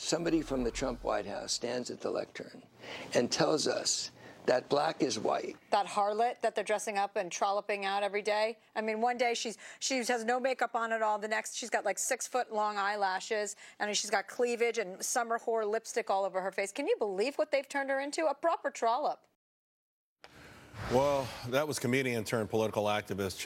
somebody from the Trump White House stands at the lectern and tells us that black is white. That harlot that they're dressing up and trolloping out every day. I mean, one day she has no makeup on at all. The next, she's got like 6-foot-long eyelashes, and she's got cleavage and summer whore lipstick all over her face. Can you believe what they've turned her into? A proper trollop. Well, that was comedian turned political activist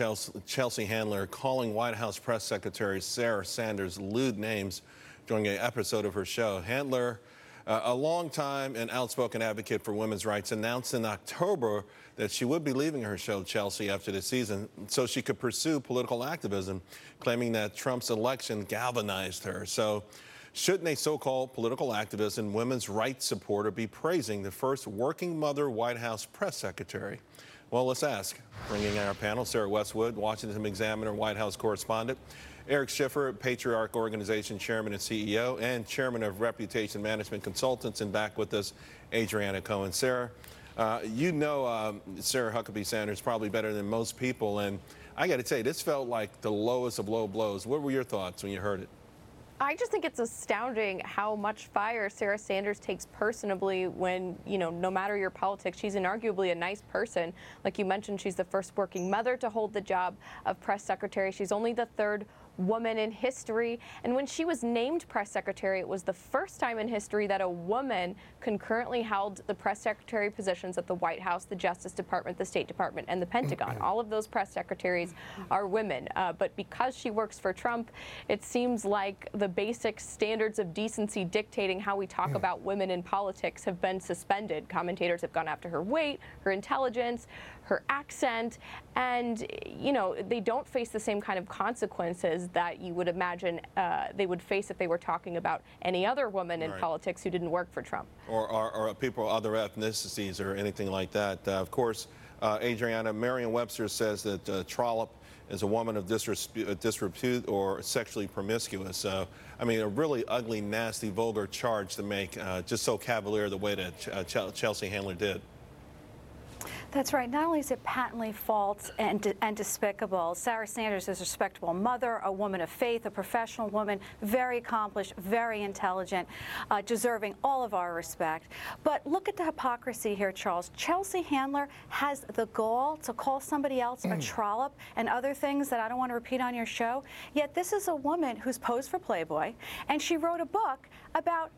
Chelsea Handler calling White House Press Secretary Sarah Sanders lewd names during an episode of her show. Handler, a longtime and outspoken advocate for women's rights, announced in October that she would be leaving her show, Chelsea, after the season so she could pursue political activism, claiming that Trump's election galvanized her. So shouldn't a so-called political activist and women's rights supporter be praising the first working mother White House press secretary? Well, let's ask. Bringing in our panel, Sarah Westwood, Washington Examiner, White House correspondent, Eric Schiffer, Patriarch Organization Chairman and CEO, and Chairman of Reputation Management Consultants, and back with us, Adriana Cohen. Sarah, you know Sarah Huckabee Sanders probably better than most people, and I got to tell you, this felt like the lowest of low blows. What were your thoughts when you heard it? I just think it's astounding how much fire Sarah Sanders takes personally when, you know, no matter your politics, she's inarguably a nice person. Like you mentioned, she's the first working mother to hold the job of press secretary. She's only the third woman in history. And when she was named press secretary, it was the first time in history that a woman concurrently held the press secretary positions at the White House, the Justice Department, the State Department, and the Pentagon. All of those press secretaries are women. But because she works for Trump, it seems like the basic standards of decency dictating how we talk about women in politics have been suspended. Commentators have gone after her weight, her intelligence, her accent, and, you know, they don't face the same kind of consequences that you would imagine they would face if they were talking about any other woman in politics who didn't work for Trump. Or people of other ethnicities or anything like that. Of course, Adriana, Merriam-Webster says that trollop is a woman of disrepute or sexually promiscuous. I mean, a really ugly, nasty, vulgar charge to make, just so cavalier the way that Chelsea Handler did. That's right. Not only is it patently false and despicable, Sarah Sanders is a respectable mother, a woman of faith, a professional woman, very accomplished, very intelligent, deserving all of our respect. But look at the hypocrisy here, Charles. Chelsea Handler has the gall to call somebody else a trollop and other things that I don't want to repeat on your show. Yet this is a woman who's posed for Playboy, and she wrote a book about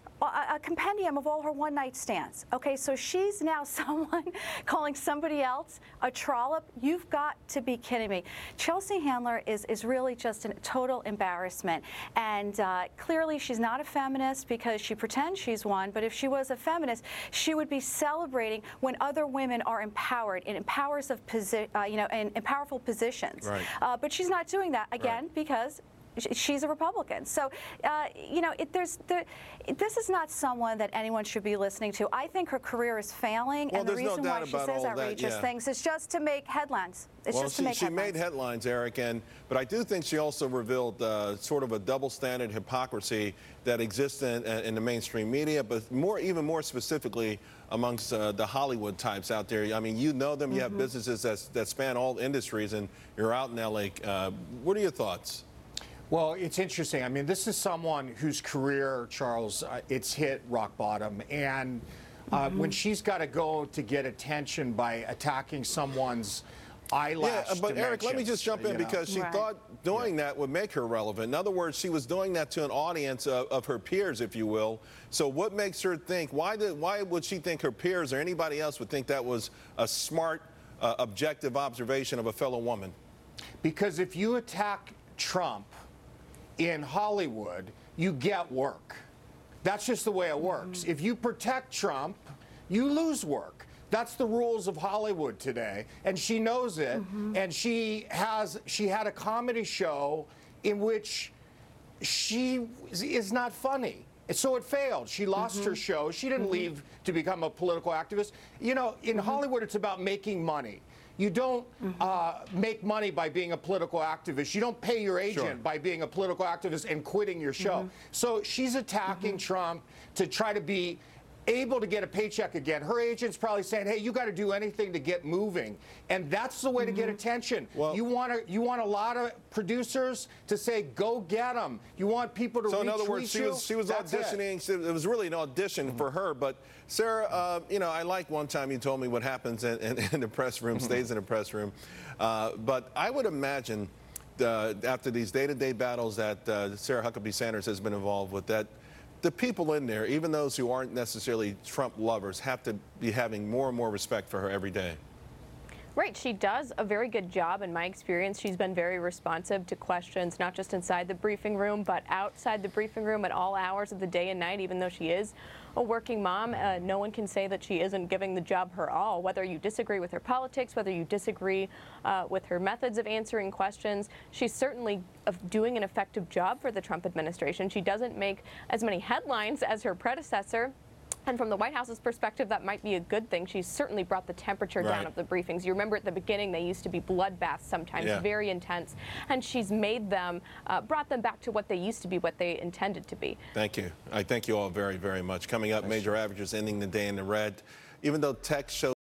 a compendium of all her one-night stands. Okay, so she's now someone calling somebody else a trollop. You've got to be kidding me. Chelsea Handler is really just a total embarrassment. And clearly she's not a feminist because she pretends she's one, but if she was a feminist, she would be celebrating when other women are empowered in powerful positions. Right. But she's not doing that, again, because she's a Republican. So, this is not someone that anyone should be listening to. I think her career is failing, and the reason why she says outrageous things is just to make headlines. It's just to make headlines. She made headlines, Eric, but I do think she also revealed sort of a double standard hypocrisy that exists in the mainstream media, but even more specifically amongst the Hollywood types out there. I mean, you know them, you have businesses that span all industries, and you're out in LA. What are your thoughts? Well, it's interesting. I mean, this is someone whose career, Charles, it's hit rock bottom. And when she's got to go to get attention by attacking someone's eyelash but Eric, let me just jump in because she thought doing that would make her relevant. In other words, she was doing that to an audience of her peers, if you will. So what makes her think, why would she think her peers or anybody else would think that was a smart, objective observation of a fellow woman? Because if you attack Trump in Hollywood, you get work. That's just the way it works. If you protect Trump, you lose work. That's the rules of Hollywood today, and she knows it. And she had a comedy show in which she is not funny. So it failed. She lost her show. She didn't leave to become a political activist. You know, in Hollywood, it's about making money. You don't make money by being a political activist. You don't pay your agent by being a political activist and quitting your show. So she's attacking Trump to try to be able to get a paycheck again. Her agent's probably saying, hey, you got to do anything to get moving. And that's the way to get attention. Well, you want a lot of producers to say, go get them. You want people to So retweet in other words, she was That's it. auditioning. It was really an audition for her. But Sarah, you know, I like one time you told me what happens in the press room stays in the press room. But I would imagine after these day-to-day battles that Sarah Huckabee Sanders has been involved with, that the people in there, even those who aren't necessarily Trump lovers, have to be having more and more respect for her every day. Right, she does a very good job in my experience. She's been very responsive to questions, not just inside the briefing room, but outside the briefing room at all hours of the day and night, even though she is a working mom. No one can say that she isn't giving the job her all, whether you disagree with her politics, whether you disagree with her methods of answering questions. She's certainly doing an effective job for the Trump administration. She doesn't make as many headlines as her predecessor. And from the White House's perspective, that might be a good thing. She's certainly brought the temperature down of the briefings. You remember at the beginning, they used to be bloodbaths sometimes, very intense. And she's made them, brought them back to what they used to be, what they intended to be. Thank you. I thank you all very, very much. Coming up, major averages ending the day in the red. Even though tech shows